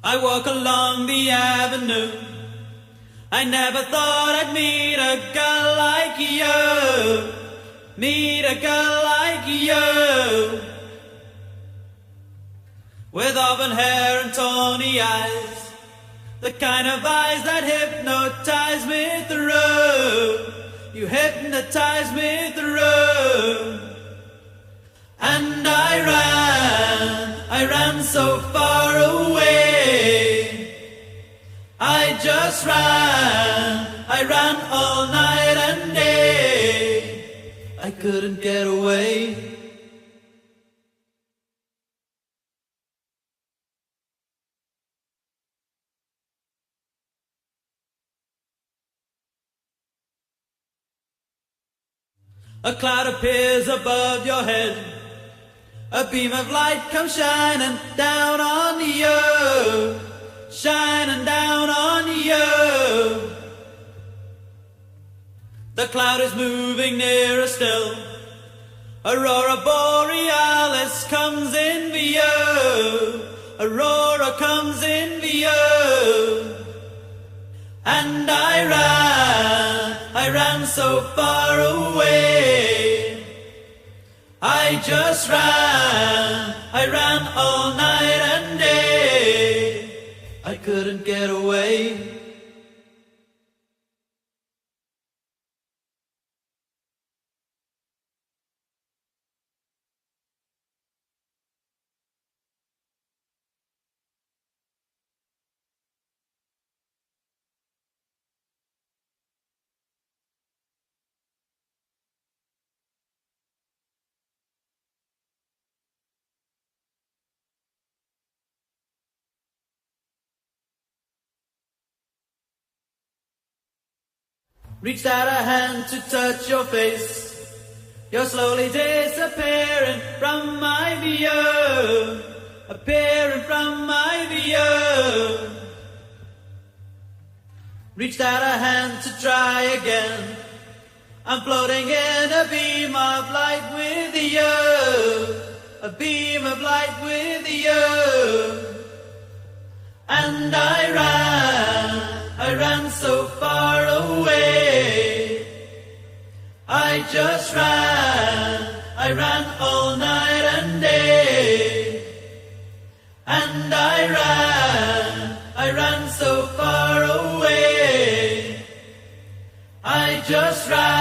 I walk along the avenue. I never thought I'd meet a girl like you. Meet a girl like you. With auburn hair and tawny eyes, the kind of eyes that hypnotize me through. You hypnotize me through. And I ran so far away. I just ran, I ran all night and day. I couldn't get away. A cloud appears above your head. A beam of light comes shining down on you. Shining down on you. The cloud is moving nearer still. Aurora Borealis comes in view. Aurora comes in view. And I ran so far away. I just ran, I ran all night and day. I couldn't get away. Reached out a hand to touch your face. You're slowly disappearing from my view. Appearing from my view. Reached out a hand to try again. I'm floating in a beam of light with you. A beam of light with you. And I ran so far away. I just ran, I ran all night and day. And I ran so far away. I just ran.